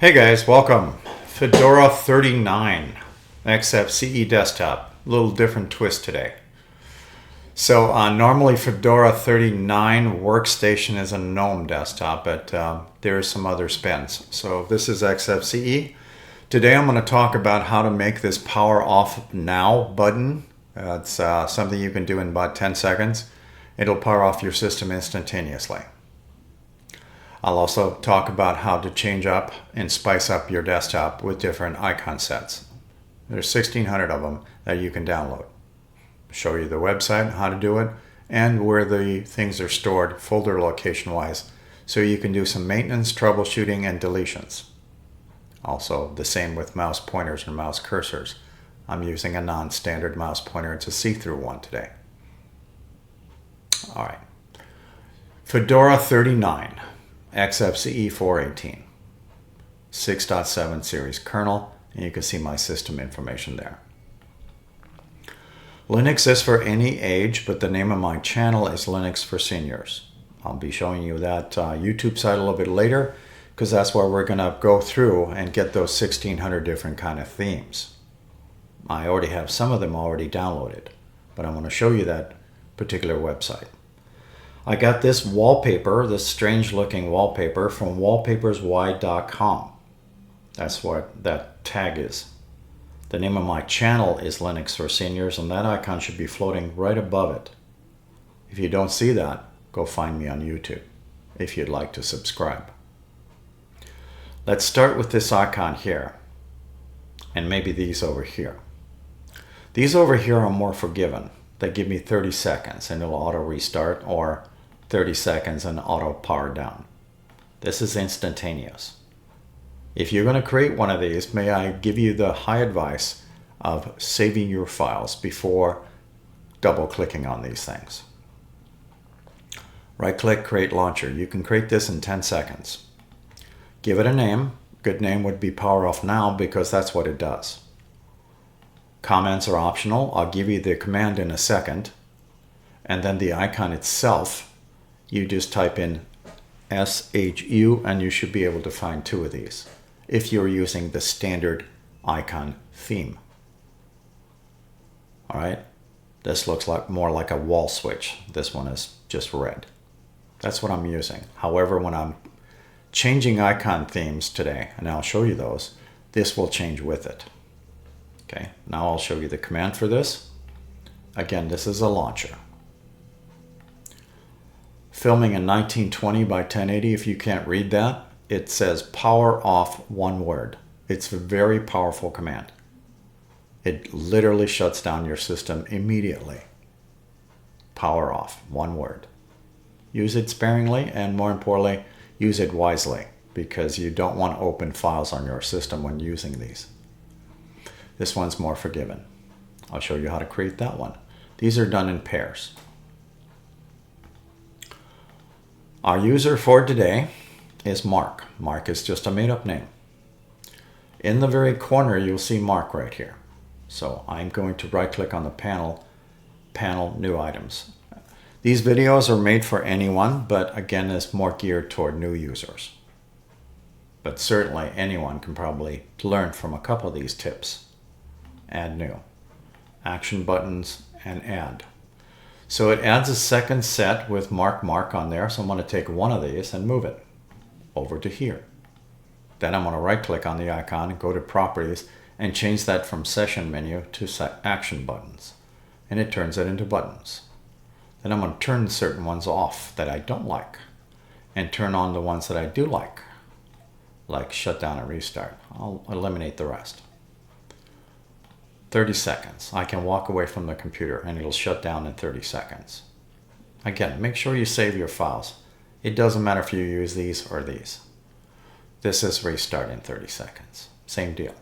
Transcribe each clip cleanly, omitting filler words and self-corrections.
Hey guys, welcome. Fedora 39 Xfce desktop. A little different twist today. So normally Fedora 39 workstation is a GNOME desktop, but there are some other spins. So this is Xfce. Today I'm going to talk about how to make this power off now button. It's something you can do in about 10 seconds. It'll power off your system instantaneously. I'll also talk about how to change up and spice up your desktop with different icon sets. There's 1,600 of them that you can download. Show you the website, how to do it, and where the things are stored folder location wise, so you can do some maintenance, troubleshooting, and deletions. Also the same with mouse pointers and mouse cursors. I'm using a non-standard mouse pointer. It's a see-through one today. All right. Fedora 39. Xfce 418, 6.7 series kernel, and you can see my system information there. Linux is for any age, but the name of my channel is Linux for Seniors. I'll be showing you that YouTube site a little bit later, because that's where we're going to go through and get those 1,600 different kind of themes. I already have some of them already downloaded, but I'm going to show you that particular website. I got this wallpaper, this strange looking wallpaper from wallpaperswide.com. That's what that tag is. The name of my channel is Linux for Seniors, and that icon should be floating right above it. If you don't see that, go find me on YouTube if you'd like to subscribe. Let's start with this icon here, and maybe these over here. These over here are more forgiving. They give me 30 seconds and it'll auto restart, or 30 seconds and auto power down. This is instantaneous. If you're going to create one of these, may I give you the high advice of saving your files before double clicking on these things. Right click, create launcher. You can create this in 10 seconds. Give it a name. Good name would be power off now, because that's what it does. Comments are optional. I'll give you the command in a second. And then the icon itself, you just type in SHU and you should be able to find two of these if you're using the standard icon theme. All right, this looks like more like a wall switch. This one is just red. That's what I'm using. However, when I'm changing icon themes today, and I'll show you those, this will change with it. Okay, now I'll show you the command for this. Again, this is a launcher. Filming in 1920 by 1080, if you can't read that, it says power off, one word. It's a very powerful command. It literally shuts down your system immediately. Power off, one word. Use it sparingly, and more importantly, use it wisely, because you don't want to open files on your system when using these. This one's more forgiving. I'll show you how to create that one. These are done in pairs. Our user for today is Mark. Mark is just a made-up name. In the very corner, you'll see Mark right here. So I'm going to right-click on the panel, New Items. These videos are made for anyone, but again, it's more geared toward new users. But certainly anyone can probably learn from a couple of these tips. Add new, action buttons, and add. So it adds a second set with Mark on there. So I'm going to take one of these and move it over to here. Then I'm going to right click on the icon and go to properties and change that from session menu to action buttons. And it turns it into buttons. Then I'm going to turn certain ones off that I don't like and turn on the ones that I do like shut down and restart. I'll eliminate the rest. 30 seconds. I can walk away from the computer and it'll shut down in 30 seconds. Again, make sure you save your files. It doesn't matter if you use these or these. This is restart in 30 seconds. Same deal.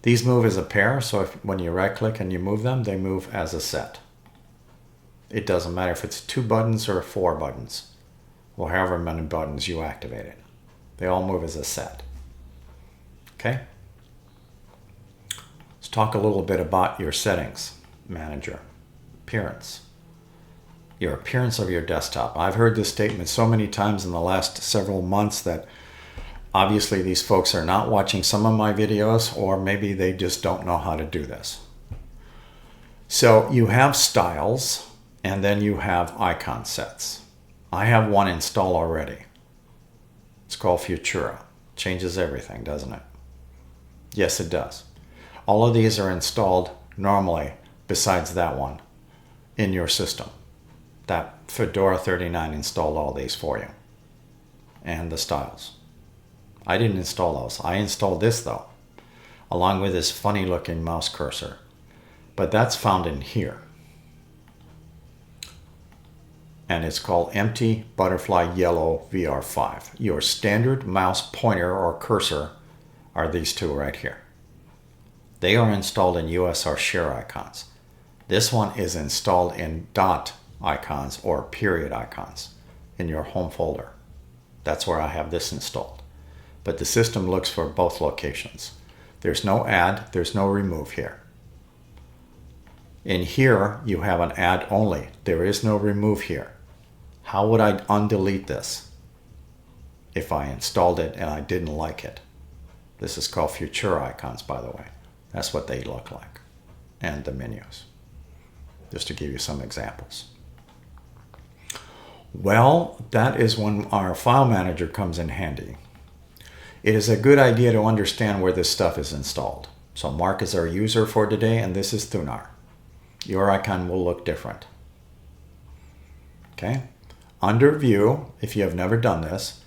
These move as a pair, so when you right click and you move them, they move as a set. It doesn't matter if it's 2 buttons or 4 buttons, or however many buttons you activate it. They all move as a set. Okay? Let's talk a little bit about your settings manager. Appearance. Your appearance of your desktop. I've heard this statement so many times in the last several months that Obviously, these folks are not watching some of my videos, or maybe they just don't know how to do this. So you have styles, and then you have icon sets. I have one installed already. It's called Fedora. Changes everything, doesn't it? Yes, it does. All of these are installed normally, besides that one, in your system. That Fedora 39 installed all these for you. And the styles. I didn't install those. I installed this though, along with this funny looking mouse cursor. But that's found in here. And it's called Empty Butterfly Yellow VR5. Your standard mouse pointer or cursor are these two right here. They are installed in USR share icons. This one is installed in dot icons or period icons in your home folder. That's where I have this installed. But the system looks for both locations. There's no add, there's no remove here. In here, you have an add only. There is no remove here. How would I undelete this if I installed it and I didn't like it? This is called future icons, by the way. That's what they look like. And the menus. Just to give you some examples. Well, that is when our file manager comes in handy. It is a good idea to understand where this stuff is installed. So Mark is our user for today, and this is Thunar. Your icon will look different. Okay? Under View, if you have never done this,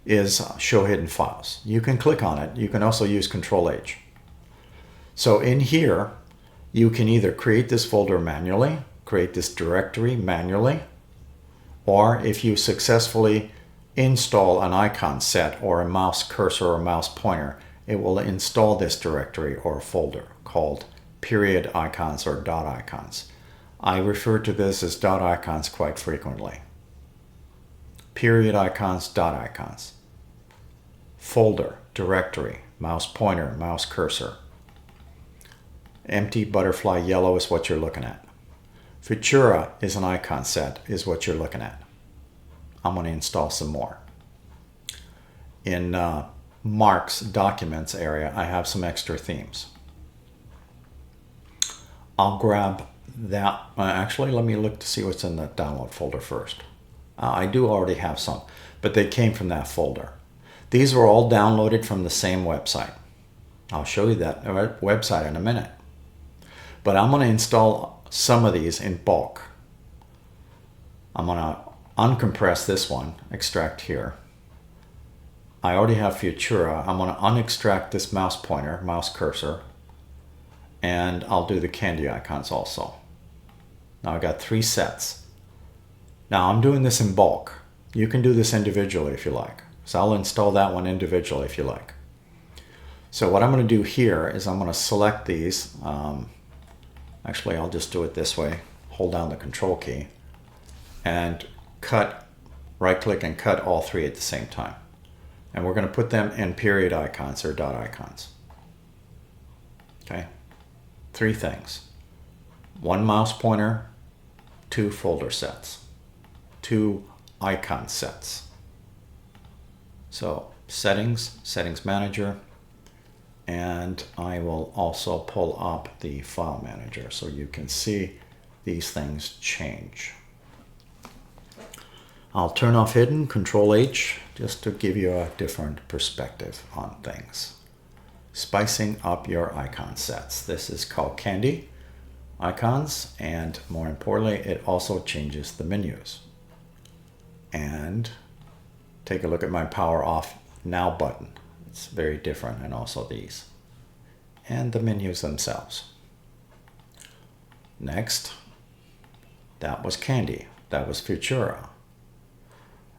is Show Hidden Files. You can click on it. You can also use Control-H. So in here, you can either create this folder manually, create this directory manually, or if you successfully install an icon set or a mouse cursor or mouse pointer, it will install this directory or folder called period icons or dot icons. I refer to this as dot icons quite frequently. Period icons, dot icons. Folder, directory, mouse pointer, mouse cursor. Empty butterfly yellow is what you're looking at. Fedora is an icon set, is what you're looking at. I'm going to install some more. In Mark's documents area, I have some extra themes. I'll grab that. Actually, let me look to see what's in the download folder first. I do already have some, but they came from that folder. These were all downloaded from the same website. I'll show you that website in a minute. But I'm going to install some of these in bulk. I'm going to uncompress this one, extract here. I already have Fedora. I'm going to unextract this mouse pointer, mouse cursor, and I'll do the candy icons also. Now I got 3 sets. Now I'm doing this in bulk. You can do this individually if you like. So I'll install that one individually if you like. So what I'm going to do here is I'm going to select these. Actually, I'll just do it this way. Hold down the control key and cut, right click and cut all 3 at the same time. And we're going to put them in period icons or dot icons. Okay, 3 things. 1 mouse pointer, 2 folder sets, 2 icon sets. So settings, settings manager, and I will also pull up the file manager so you can see these things change. I'll turn off hidden, Control-H, just to give you a different perspective on things. Spicing up your icon sets. This is called Candy Icons, and more importantly, it also changes the menus. And take a look at my Power Off Now button. It's very different, and also these. And the menus themselves. Next, that was Candy. That was Fedora.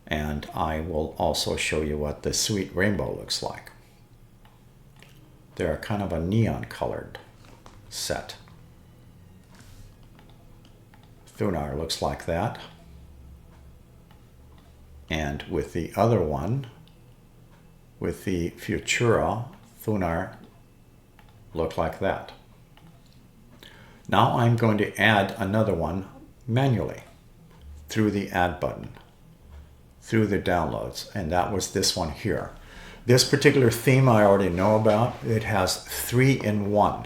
And I will also show you what the sweet rainbow looks like. They're kind of a neon colored set. Thunar looks like that. And with the other one, with the Fedora, Thunar look like that. Now I'm going to add another one manually through the add button, through the downloads, and that was this one here. This particular theme I already know about. It has 3 in 1.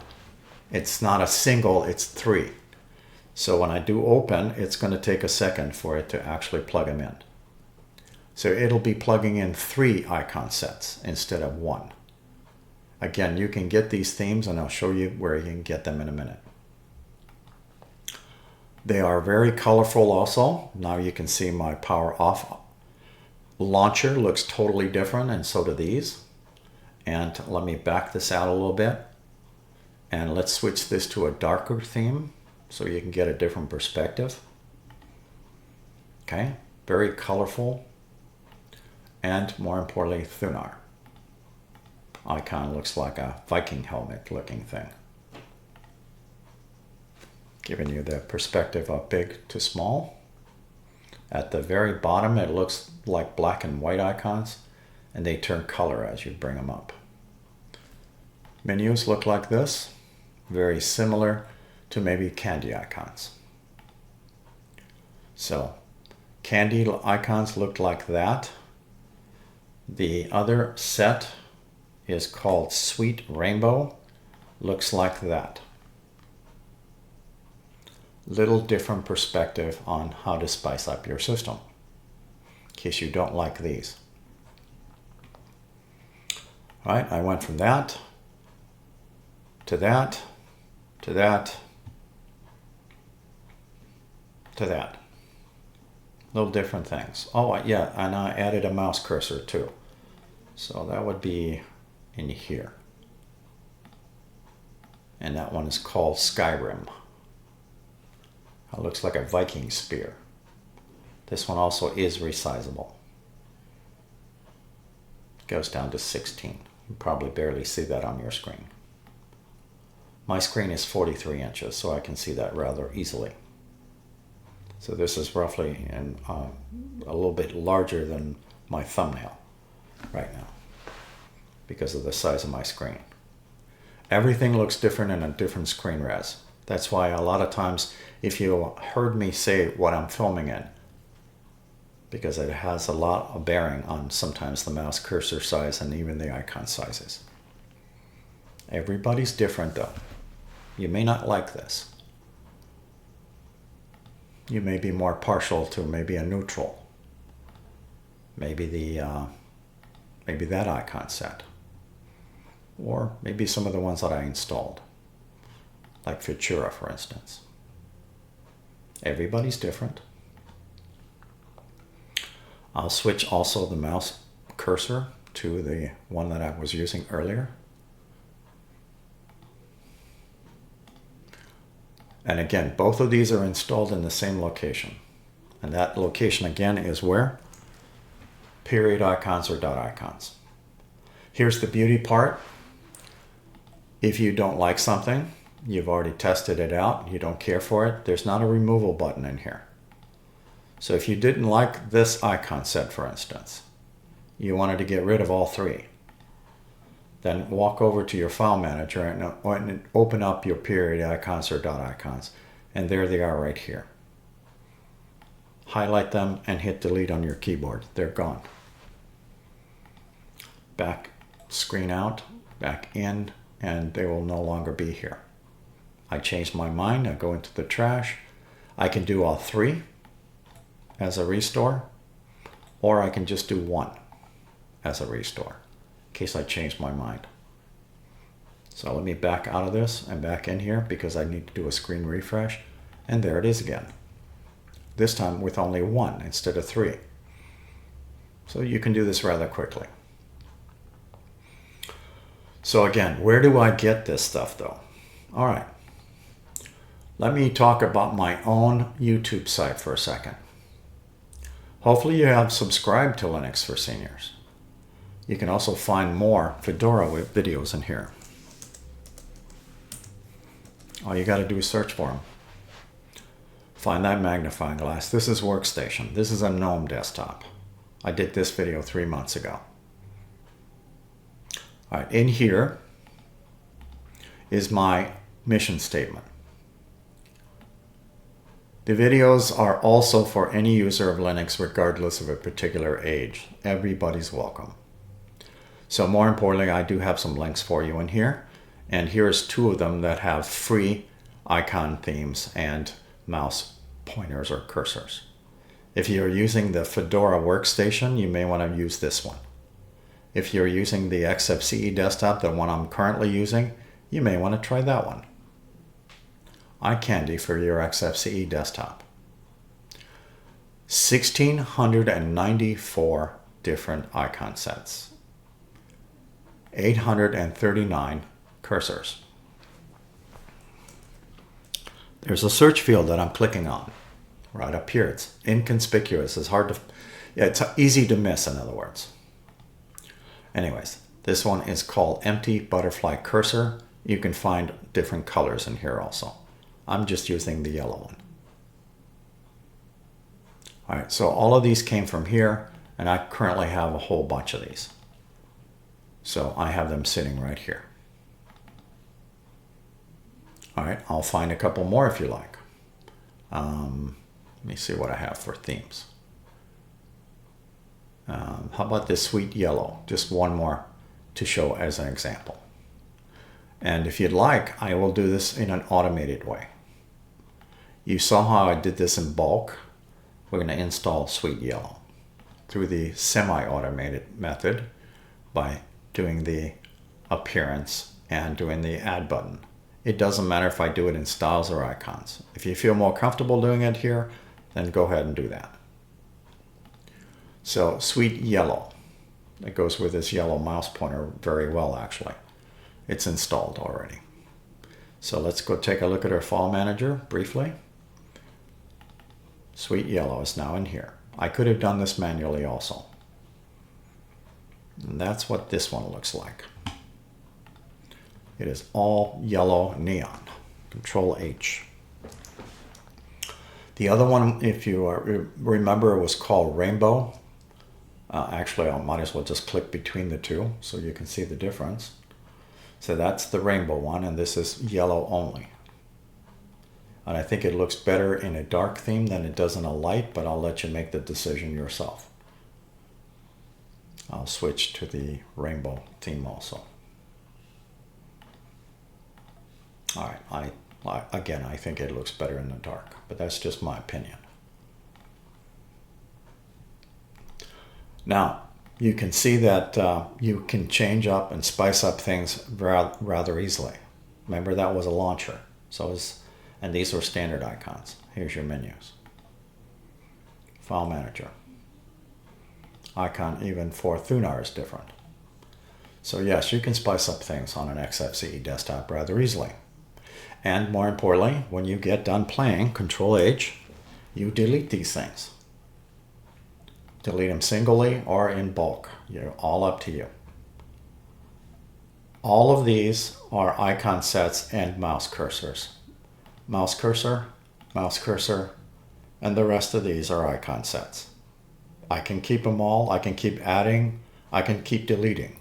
It's not a single, it's 3. So when I do open, it's going to take a second for it to actually plug them in. So it'll be plugging in 3 icon sets instead of 1. Again, you can get these themes and I'll show you where you can get them in a minute. They are very colorful also. Now you can see my power off launcher looks totally different, and so do these. And let me back this out a little bit. And let's switch this to a darker theme so you can get a different perspective. Okay, very colorful. And more importantly, Thunar. Icon looks like a Viking helmet looking thing. Giving you the perspective of big to small. At the very bottom, it looks like black and white icons, and they turn color as you bring them up. Menus look like this, very similar to maybe candy icons. So, candy icons look like that. The other set is called Sweet Rainbow, looks like that. Little different perspective on how to spice up your system, in case you don't like these. All right, I went from that, to that, to that, to that. Little different things. Oh, yeah, and I added a mouse cursor too. So that would be in here. And that one is called Skyrim. It looks like a Viking spear. This one also is resizable. Goes down to 16. You probably barely see that on your screen. My screen is 43 inches, so I can see that rather easily. So this is roughly a little bit larger than my thumbnail right now because of the size of my screen. Everything looks different in a different screen res. That's why a lot of times, if you heard me say what I'm filming in, because it has a lot of bearing on sometimes the mouse cursor size and even the icon sizes. Everybody's different though. You may not like this. You may be more partial to maybe a neutral. Maybe maybe that icon set. Or maybe some of the ones that I installed. Like Fedora, for instance. Everybody's different. I'll switch also the mouse cursor to the one that I was using earlier. And again, both of these are installed in the same location. And that location again is where? Period icons or dot icons. Here's the beauty part. If you don't like something, you've already tested it out, you don't care for it, there's not a removal button in here. So if you didn't like this icon set, for instance, you wanted to get rid of all 3, then walk over to your file manager and open up your period icons or dot icons, and there they are right here. Highlight them and hit delete on your keyboard. They're gone. Back screen out, back in, and they will no longer be here. I changed my mind, I go into the trash. I can do all 3 as a restore, or I can just do 1 as a restore, in case I change my mind. So let me back out of this and back in here because I need to do a screen refresh, and there it is again. This time with only 1 instead of 3. So you can do this rather quickly. So again, where do I get this stuff though? All right. Let me talk about my own YouTube site for a second. Hopefully you have subscribed to Linux for Seniors. You can also find more Fedora videos in here. All you got to do is search for them. Find that magnifying glass. This is Workstation. This is a GNOME desktop. I did this video 3 months ago. All right, in here is my mission statement. The videos are also for any user of Linux regardless of a particular age. Everybody's welcome. So more importantly, I do have some links for you in here. And here's 2 of them that have free icon themes and mouse pointers or cursors. If you're using the Fedora workstation, you may want to use this one. If you're using the Xfce desktop, the one I'm currently using, you may want to try that one. iCandy for your Xfce desktop. 1,694 different icon sets. 839 cursors. There's a search field that I'm clicking on right up here. It's inconspicuous. It's hard to, it's easy to miss, in other words. Anyways, this one is called Empty Butterfly Cursor. You can find different colors in here also. I'm just using the yellow one. All right, so all of these came from here, and I currently have a whole bunch of these. So I have them sitting right here. All right, I'll find a couple more if you like. Let me see what I have for themes. How about this sweet yellow? Just one more to show as an example. And if you'd like, I will do this in an automated way. You saw how I did this in bulk. We're going to install sweet yellow through the semi-automated method by doing the appearance and doing the add button. It doesn't matter if I do it in styles or icons. If you feel more comfortable doing it here, then go ahead and do that. So sweet yellow, it goes with this yellow mouse pointer very well actually. It's installed already. So let's go take a look at our file manager briefly. Sweet yellow is now in here. I could have done this manually also. And that's what this one looks like. It is all yellow neon. Control H. The other one, if you remember, was called Rainbow. Actually, I might as well just click between the two so you can see the difference. So that's the rainbow one, and this is yellow only. And I think it looks better in a dark theme than it does in a light, but I'll let you make the decision yourself. I'll switch to the rainbow theme also. All right, again, I think it looks better in the dark, but that's just my opinion. Now, you can see that you can change up and spice up things rather easily. Remember, that was a launcher. And these were standard icons. Here's your menus. File manager. Icon even for Thunar is different. So yes, you can spice up things on an Xfce desktop rather easily. And more importantly, when you get done playing, Control H, you delete these things. Delete them singly or in bulk. All up to you. All of these are icon sets and mouse cursors. Mouse cursor, and the rest of these are icon sets. I can keep them all. I can keep adding. I can keep deleting.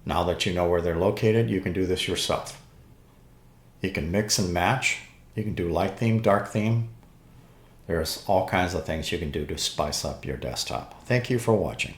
Now that you know where they're located, you can do this yourself. You can mix and match. You can do light theme, dark theme. There's all kinds of things you can do to spice up your desktop. Thank you for watching.